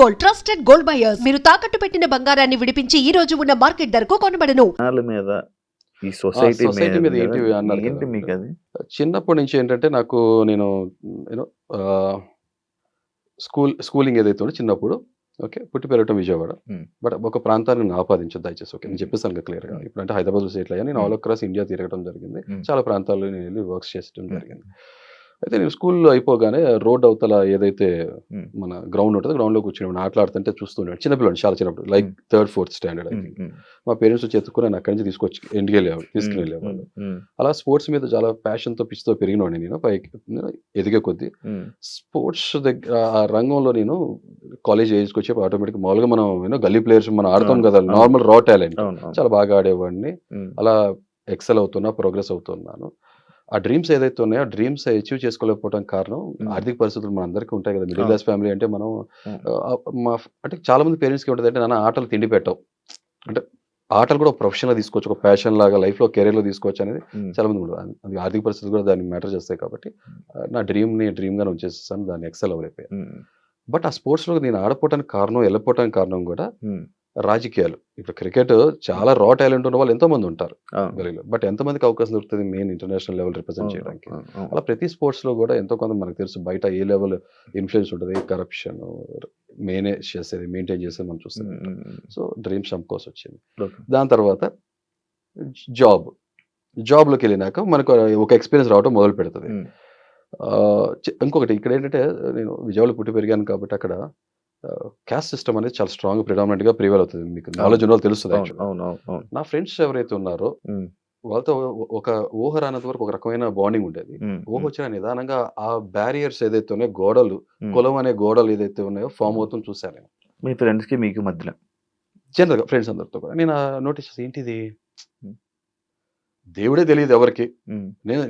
Gold, trusted gold buyers. మీరు తాకట్టు పెట్టిన బంగారాన్ని విడిపించి ఈ రోజు ఉన్న మార్కెట్ ధరకు కొనబడను. జనాల మీద ఈ సొసైటీ సొసైటీ మీద మీద ఏంటి అన్నారు ఏంటి కదా. మీకు అది? చిన్నప్పటి నుంచి ఏంటంటే నాకు నేను యూనో స్కూలింగ్ ఏదైతే ఉందో చిన్నప్పుడు ఓకే పుట్టి పెరగటం విజయవాడ. Hmm. బట్ ఒక ప్రాంతాన్ని నేను ఆపాదించదు దయచేసి. ఓకే నేను చెప్పేస్తాను క్లియర్గా. ఇప్పుడు అంటే హైదరాబాద్ సెటిల్ అయ్యా, నేను ఆల్ అక్రాస్ ఇండియా తిరగడం జరిగింది. చాలా ప్రాంతాల్లో నేను వెళ్ళి వర్క్స్ చేయడం జరిగింది. అయితే నేను స్కూల్లో అయిపోగానే రోడ్ అవతల ఏదైతే మన గ్రౌండ్ ఉంటుందో గ్రౌండ్లో కూర్చుని ఆటలాడుతుంటే చూస్తున్నాడు. చిన్నపిల్లడు చాలా చిన్నప్పుడు, లైక్ 3rd 4th స్టాండర్డ్ అయితే మా పేరెంట్స్ వచ్చి ఎత్తుకుని నేను అక్కడి నుంచి తీసుకుని వెళ్ళేవాళ్ళు. అలా స్పోర్ట్స్ మీద చాలా ప్యాషన్తో పిచ్చితో పెరిగినవాడిని నేను. పైకి ఎదిగే కొద్దీ స్పోర్ట్స్ దగ్గర ఆ రంగంలో నేను కాలేజ్ ఏజ్కి వచ్చి ఆటోమేటిక్ మామూలుగా మనం గల్లీ ప్లేయర్స్ మనం ఆడతాం కదా, నార్మల్ రా టాలెంట్ చాలా బాగా ఆడేవాడిని. అలా ఎక్సెల్ అవుతున్నా, ప్రోగ్రెస్ అవుతున్నాను. ఆ డ్రీమ్స్ ఏదైతే ఉన్నాయో ఆ డ్రీమ్స్ అచీవ్ చేసుకోలేకపోవడం కారణం ఆర్థిక పరిస్థితులు మనందరికీ ఉంటాయి కదా. మిడిల్ క్లాస్ ఫ్యామిలీ అంటే మనం అంటే చాలా మంది పేరెంట్స్కి ఉంటుంది అంటే నాన్న ఆటలు తిండి పెట్టవు, అంటే ఆటలు కూడా ఒక ప్రొఫెషన్గా తీసుకోవచ్చు, ఒక ప్యాషన్ లాగా లైఫ్లో కెరీర్లో తీసుకోవచ్చు అనేది చాలా మంది ఉంటుంది. అది ఆర్థిక పరిస్థితులు కూడా దాన్ని మ్యాటర్ చేస్తాయి కాబట్టి నా డ్రీమ్గానే ఉంచేస్తాను, దాన్ని ఎక్సెల్ అవ్వలేకపోయాను. బట్ ఆ స్పోర్ట్స్లో నేను ఆడపోవటానికి కారణం, వెళ్ళపోవటానికి కారణం కూడా రాజకీయాలు. ఇప్పుడు క్రికెట్ చాలా రా టాలెంట్ ఉన్న వాళ్ళు ఎంతో మంది ఉంటారు గలీలో, బట్ ఎంతమందికి అవకాశం దొరుకుతుంది మెయిన్ ఇంటర్నేషనల్ లెవెల్ రిప్రజెంట్ చేయడానికి. అలా ప్రతి స్పోర్ట్స్ లో కూడా ఎంతో కొంత మనకు తెలుసు బయట ఏ లెవెల్ ఇన్ఫ్లుయెన్స్ ఉంటుంది, కరప్షన్ మెయింటైన్ చేసేది మనం చూస్తాం. సో డ్రీమ్స్ అమ్కోస్ వచ్చింది. దాని తర్వాత జాబ్లోకి వెళ్ళినాక మనకు ఒక ఎక్స్పీరియన్స్ రావడం మొదలు పెడుతుంది. ఇంకొకటి ఇక్కడ ఏంటంటే నేను విజయవాడలో పుట్టి పెరిగాను కాబట్టి అక్కడ క్యాస్ట్ సిస్టమ్ అనేది చాలా స్ట్రాంగ్ ప్రిడామినెంట్ గా ప్రివేల్ అవుతుంది. మీకు నాలెడ్జ్ ఉన్న వాళ్ళు తెలుస్తుంది. నా ఫ్రెండ్స్ ఎవరైతే ఉన్నారో వాళ్ళతో ఒక ఊహ రానంత వరకు ఒక రకమైన బాండింగ్ ఉండేది. ఊహ వచ్చిన నిదానంగా ఆ బ్యారియర్స్ ఏదైతే ఉన్నాయో, గోడలు, కులం అనే గోడలు ఏదైతే ఉన్నాయో ఫామ్ అవుతుంది చూసాను నేను. మీ ఫ్రెండ్స్ కి మీకు మధ్యలో జనరల్గా ఫ్రెండ్స్ అందరితో కూడా నేను నోటీస్ ఏంటిది దేవుడే తెలియదు ఎవరికి. నేను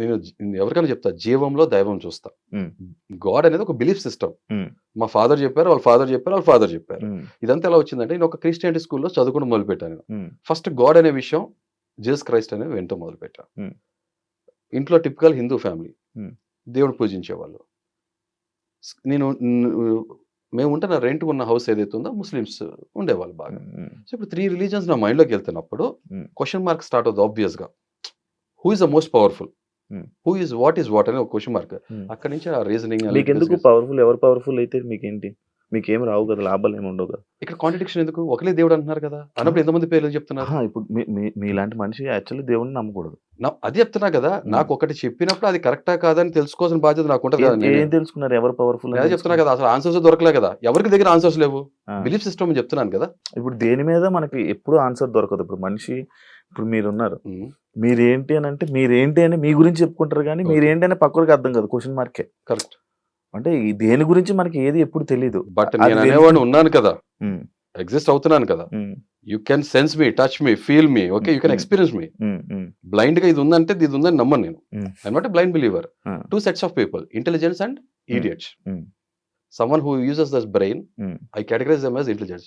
ఎవరికైనా చెప్తా, జీవంలో దైవం చూస్తా. గాడ్ అనేది ఒక బిలీఫ్ సిస్టమ్. మా ఫాదర్ చెప్పారు, వాళ్ళ ఫాదర్ చెప్పారు, వాళ్ళ ఫాదర్ చెప్పారు. ఇదంతా ఎలా వచ్చిందంటే నేను ఒక క్రిస్టియానిటీ స్కూల్లో చదువుకుని మొదలు పెట్టాను. ఫస్ట్ గాడ్ అనే విషయం, జీసస్ క్రైస్ట్ అనేది వింటూ మొదలు పెట్టాను. ఇంట్లో టిపికల్ హిందూ ఫ్యామిలీ, దేవుడు పూజించేవాళ్ళు. మేము ఉంటున్న రెంట్ ఉన్న హౌస్ ఏదైతే ఉందో ముస్లిమ్స్ ఉండేవాళ్ళు బాగా. సో ఇప్పుడు 3 రిలీజన్స్ నా మైండ్లోకి వెళ్తున్నప్పుడు క్వశ్చన్ మార్క్ స్టార్ట్ అవుతుంది ఆబ్వియస్ గా. Who is the most powerful, who is what అనే ఒక క్వశ్చన్ మార్క్. అక్కడి నుంచి ఆ రీజనింగ్. మీకు ఎందుకు పవర్ఫుల్, ఎవరు పవర్ఫుల్ అయితే మీకేంటి, మీకేం రావు కదా, లాభాలు ఏమి ఉండవు కదా. ఇక్కడ కాంట్రడిక్షన్ ఎందుకు? ఒకలే దేవుడు అంటున్నారు కదా, అన్నప్పుడు ఎంతమంది పేర్లు చెప్తున్నారు? ఇప్పుడు మీలాంటి మనిషి యాక్చువల్లీ దేవుడిని నమ్మకూడదు. అది చెప్తున్నా కదా, నాకు ఒకటి చెప్పినప్పుడు అది కరెక్టా కాదని తెలుసుకోవాల్సిన బాధ్యత నాకు ఉంటుంది కదా. ఏం తెలుసుకున్నారు ఎవరు పవర్ఫుల్? అదే చెప్తున్నా కదా, అసలు ఆన్సర్స్ దొరకలే కదా, ఎవరికి దగ్గర ఆన్సర్స్ లేవు. బిలీఫ్ సిస్టమ్ చెప్తున్నాను కదా. ఇప్పుడు దేని మీద మనకి ఎప్పుడు ఆన్సర్ దొరకదు. ఇప్పుడు మనిషి, ఇప్పుడు మీరున్నారు, మీరేంటి అని అంటే మీరేంటి అని మీ గురించి చెప్పుకుంటారు, కానీ మీరేంటి అని పక్కడికి అర్థం కాదు, క్వశ్చన్ మార్కే. కరెక్ట్. అంటే దేని గురించి మనకి ఏది ఎప్పుడు తెలియదు. బట్ నేను అనేవాడిని ఉన్నాను కదా, ఎగ్జిస్ట్ అవుతున్నాను కదా. You can sense me, touch me, feel me, okay, you can experience me. Blind గా ఇది ఉందంటే ఇది ఉందని నమ్మను నేను. అనమాట blind believer. 2 sets of people, intelligence and idiots. Someone who uses this brain, I categorize them as intelligence.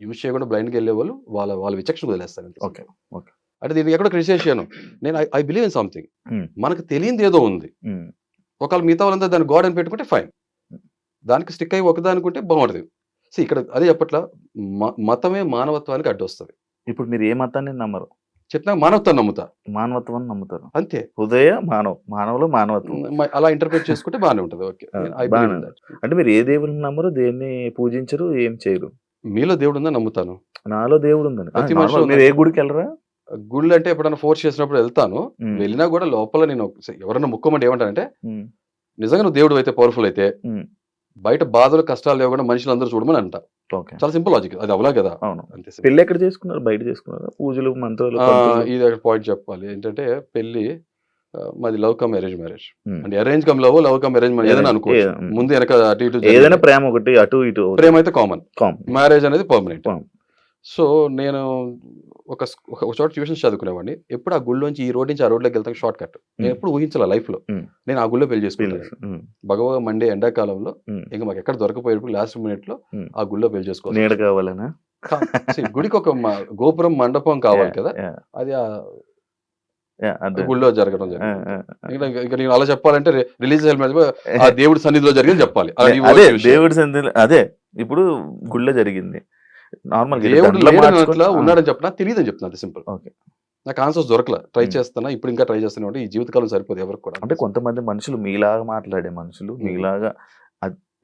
Use చేయకుండా blind గా వెళ్ళే వాళ్ళు వాళ్ళ విచక్షణ వదిలేస్తాను. Okay okay. అంటే దీనికి ఎక్కడో క్రిటిసైజ్ చేయను నేను. I believe in something. మనకు తెలియదు ఏదో ఉంది. ఒకవేళ మిగతా వాళ్ళంతా దాన్ని గాడ్ అని పెట్టుకుంటే ఫైన్, దానికి స్టిక్ అయ్యి ఒకదానుకుంటే బాగుంటుంది. సో ఇక్కడ అదే చెప్పట్ల మతమే మానవత్వానికి అడ్డు వస్తుంది. ఇప్పుడు మీరు ఏ మతాన్ని నమ్మరు? చెప్పినా మానవత్వాన్ని నమ్ముతా. మానవత్వాన్ని నమ్ముతారు అంతే. హృదయ మానవులు మానవత్వం అలా ఇంటర్ప్రిట్ చేసుకుంటే బాగానే ఉంటుంది. ఓకే, అంటే మీరు ఏ దేవుడిని నమ్మరు, దేన్ని పూజించరు, ఏం చేయరు? మీలో దేవుడు ఉందని నమ్ముతాను, నాలో దేవుడు ఉందని. ప్రతి మనిషి. మీరు ఏ గుడికి వెళ్ళరా? గుళ్ళు అంటే ఎప్పుడైనా ఫోర్స్ చేసినప్పుడు వెళ్తాను. వెళ్ళినా కూడా లోపల నేను ఎవరైనా ముక్కమంటే ఏమంటానంటే, నిజంగా నువ్వు దేవుడు అయితే, పవర్ఫుల్ అయితే, బయట బాధలు కష్టాలు లేకుండా మనుషులు అందరూ చూడమని అంట. చాలా సింపుల్ లాజిక్. అది అవలా కదా. అంతే. పెళ్లి ఎక్కడ చేసుకున్నారు? బయట చేసుకున్నారు? పూజలు మంత్రాలు? ఇది పాయింట్ చెప్పాలి ఏంటంటే, పెళ్లి మాది లవ్ కమ్ అరేంజ్ మ్యారేజ్. అంటే arrange come love, love come arrange marriage ఏదైనా అనుకో. ముందు వెనక అటు ఇటు ఏదైనా ప్రేమ ఒకటి అటు ఇటు. ప్రేమ అయితే కామన్, మ్యారేజ్ అనేది పర్మనెంట్. సో నేను ఒక చోట ట్యూషన్స్ చదువుకునేవాడిని. ఎప్పుడు ఆ గుళ్ళోంచి ఈ రోడ్ నుంచి ఆ రోడ్లోకి వెళ్తాను షార్ట్ కట్. నేను ఎప్పుడు ఊహించాల లైఫ్ లో నేను ఆ గుళ్ళో పెళ్లి చేసుకున్నాను. భగవ మండే ఎండాకాలంలో ఇంకా మాకు ఎక్కడ దొరకపోయేప్పుడు లాస్ట్ మినిట్ లో ఆ గుళ్ళో పెళ్లి చేసుకోవాలి. నీడ కావాలనా? గుడికి ఒక గోపురం మండపం కావాలి కదా. అది అదే గుళ్ళో జరగడం ఆ, జరిగింది. ఆ, ఇంకా నేను అలా చెప్పాలంటే రిలీజ్ ఆ దేవుడి సన్నిధిలో జరిగింది చెప్పాలి. అది అదే ఓకే విషయం. దేవుడి సంధిలో అదే ఇప్పుడు గుళ్ళో జరిగింది నార్మల్ దేవుడు లేడని అట్లా ఉన్నాడని చెప్పినా తెలియదని చెప్తున్నా, అది సింపుల్. ఓకే. నాకు ఆన్సర్స్ దొరకలా, ట్రై Hmm. చేస్తున్నా, ఇప్పుడు ఇంకా ట్రై చేస్తున్నా ఉంటే ఈ జీవితకాలం సరిపోదు ఎవరికి కూడా. అంటే కొంతమంది మనుషులు మీలాగా మాట్లాడే మనుషులు మీలాగా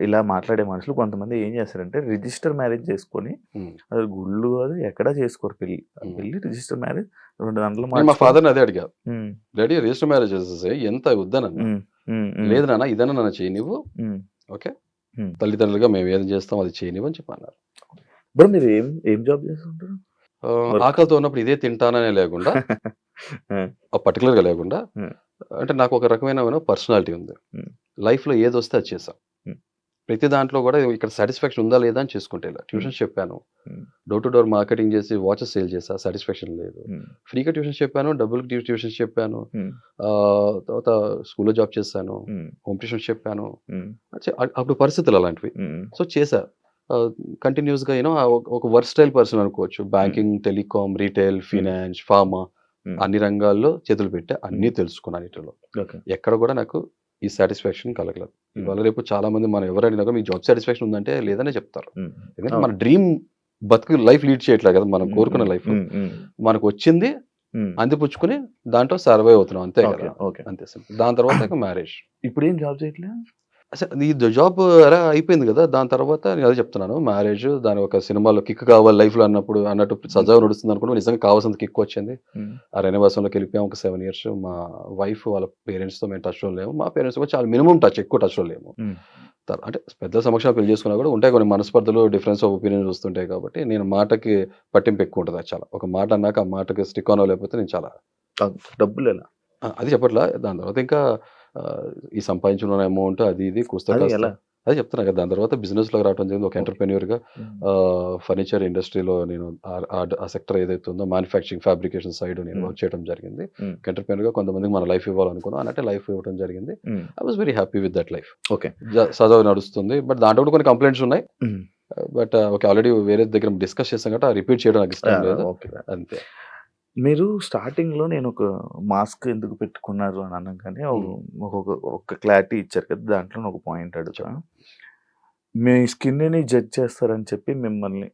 ఇలా మాట్లాడే మనుషులు కొంతమంది ఏం చేస్తారంటే రిజిస్టర్ మ్యారేజ్ చేసుకొని Hmm. అది గుళ్ళు అది ఎక్కడా చేసుకోరు పెళ్లి Hmm. పెళ్లి రిజిస్టర్ మ్యారేజ్ 2 గంటలు నేను మా ఫాదర్ని అదే అడిగా, ఉమ్, డాడీ రిజిస్టర్ మ్యారేజ్ చేసేసి ఎంత వద్దనన్నా, ఉమ్, ఉమ్, ఉమ్, లేదు నాన్న ఇదన్నా నన్ను చేయి నువ్వు, ఉమ్, ఓకే Hmm. తల్లిదండ్రులుగా మేము ఏది చేస్తాం అది చేయనివ్వు అని చెప్పన్నారు. బ్రో మీరు ఏం జాబ్ చేస్తుంటారు Work. ఆకలితో ఉన్నప్పుడు ఇదే తింటాననే లేకుండా, పర్టికులర్ గా లేకుండా, Hmm. అంటే నాకు ఒక రకమైన పర్సనాలిటీ ఉంది. Hmm. లైఫ్ లో ఏది వస్తే అది చేసాం. Hmm. ప్రతి దాంట్లో కూడా ఇక్కడ సాటిస్ఫాక్షన్ ఉందా లేదా అని చేసుకుంటే ఇలా ట్యూషన్స్ చెప్పాను, Hmm. Door to door marketing చేసి వాచెస్ సేల్ చేసా, సాటిస్ఫాక్షన్ లేదు. Hmm. ఫ్రీగా ట్యూషన్స్ చెప్పాను, డబ్బులకి ట్యూషన్స్ చెప్పాను, Hmm. తర్వాత స్కూల్లో జాబ్ చేశాను, Hmm. హోమ్ ట్యూషన్స్ చెప్పాను. Hmm. అప్పుడు పరిస్థితులు అలాంటివి. Hmm. సో చేశా కంటిన్యూస్గా. ఒక వర్స్టైల్ పర్సన్ అనుకోవచ్చు. Banking, telecom, retail, finance, pharma అన్ని రంగాల్లో చేతులు పెట్టా, అన్నీ తెలుసుకున్నాను. వీటిలో Okay. ఎక్కడ కూడా నాకు ఈ సాటిస్ఫాక్షన్ కలగలేదు. ఇవాళ రేపు చాలా మంది మనం ఎవరు అడిగినా మీకు జాబ్ సాటిస్ఫాక్షన్ ఉందంటే లేదనే చెప్తారు. Hmm. ఎందుకంటే మన డ్రీమ్ బతుకు లైఫ్ లీడ్ చేయట్లేదు కదా, మనం కోరుకున్న లైఫ్ మనకు వచ్చింది అందిపుచ్చుకుని దాంట్లో సర్వే అవుతున్నాం, అంతే కదా. ఓకే. అంతే సింపుల్. దాని తర్వాత ఇక మ్యారేజ్. ఇప్పుడు ఏం జాబ్ చేయట్లే అసలు ఈ జాబ్ అలా అయిపోయింది కదా, దాని తర్వాత నేను అదే చెప్తున్నాను, మ్యారేజ్ దాని ఒక సినిమాలో కిక్ కావాలి లైఫ్లో అన్నట్టు సజావు నడుస్తుంది అనుకుంటే నిజంగా కావాల్సింది కిక్ వచ్చింది. ఆ రణవాసంలోకి వెళ్ళిపోయాం ఒక 7 years. మా వైఫ్ వాళ్ళ పేరెంట్స్తో మేము టచ్లో లేము, మా పేరెంట్స్ కూడా చాలా మినిమం టచ్, ఎక్కువ టచ్లో లేము. అంటే పెద్ద సమక్షంలో పెళ్లి చేసుకున్నా కూడా ఉంటాయి కొన్ని మనస్పర్ధలు, డిఫరెన్స్ ఆఫ్ ఒపీనియన్స్ వస్తుంటాయి. కాబట్టి నేను మాటకి పట్టింపు ఎక్కువ ఉంటుంది. చాలా ఒక మాట అన్నాక ఆ మాటకి స్టిక్ ఆన్ లేకపోతే నేను చాలా డబ్బులు ఎలా అది చెప్పట్లా. దాని తర్వాత ఇంకా ఈ సంపాదించిన అమౌంట్ అది ఇది కూస్తా అది కాస్తా ఎలా అదే చెప్తున్నా కదా. దాని తర్వాత బిజినెస్లోకి రావడం జరిగింది. ఒక ఎంటర్ప్రెన్యూర్గా ఫర్నిచర్ ఇండస్ట్రీలో నేను ఆ సెక్టర్ ఏదైతే ఉందో మ్యానుఫ్యాక్చరింగ్, ఫ్యాబ్రికేషన్ సైడ్ నేను వర్క్ చేయడం జరిగింది. ఎంటర్ప్రెన్యూర్గా కొంతమందికి మన లైఫ్ ఇవ్వాలనుకున్నాం, అన్నట్టే లైఫ్ ఇవ్వడం జరిగింది. I was very happy with that life. Okay. సజావు నడుస్తుంది. బట్ దాంట్లో కూడా కొన్ని కంప్లైంట్స్ ఉన్నాయి. బట్ ఓకే, ఆల్రెడీ వేరే దగ్గర డిస్కస్ చేస్తాం కాబట్టి రిపీట్ చేయడం నాకు ఇష్టం లేదు, అంతే. మీరు స్టార్టింగ్ లో నేను ఒక మాస్క్ ఎందుకు పెట్టుకున్నారు అని అన్నాం, కానీ ఒక క్లారిటీ ఇచ్చారు కదా, దాంట్లో ఒక పాయింట్ అడుగుతా. మీ స్కిన్ ని జడ్జ్ చేస్తారని చెప్పి మిమ్మల్ని,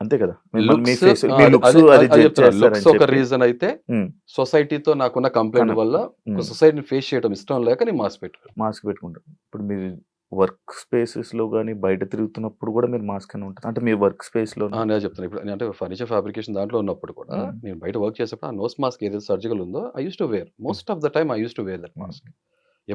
అంతే కదా, మిమ్మల్ని మీ face, మీ looks అది జడ్జ్ చేస్తారని ఒక చెప్పి. రీజన్ అయితే సొసైటీతో నాకున్న కంప్లైంట్ వల్ల సొసైటీని ఫేస్ చేయడం ఇష్టం లేక నేను మాస్క్ పెట్టుకుంటారు. ఇప్పుడు మీరు వర్క్ స్పేసెస్ లో కానీ బయట తిరుగుతున్నప్పుడు కూడా మీరు మాస్క్ అని ఉంటుంది, అంటే మీ వర్క్ స్పేస్ లో. నేను చెప్తాను. ఇప్పుడు అంటే ఫర్నిచర్ ఫ్యాబ్రికేషన్ దాంట్లో ఉన్నప్పుడు కూడా నేను బయట వర్క్ చేసేప్పుడు ఆ నోస్ మాస్క్ ఏదైతే సర్జికల్ ఉందో I use to wear, most of the time I use to wear that mask.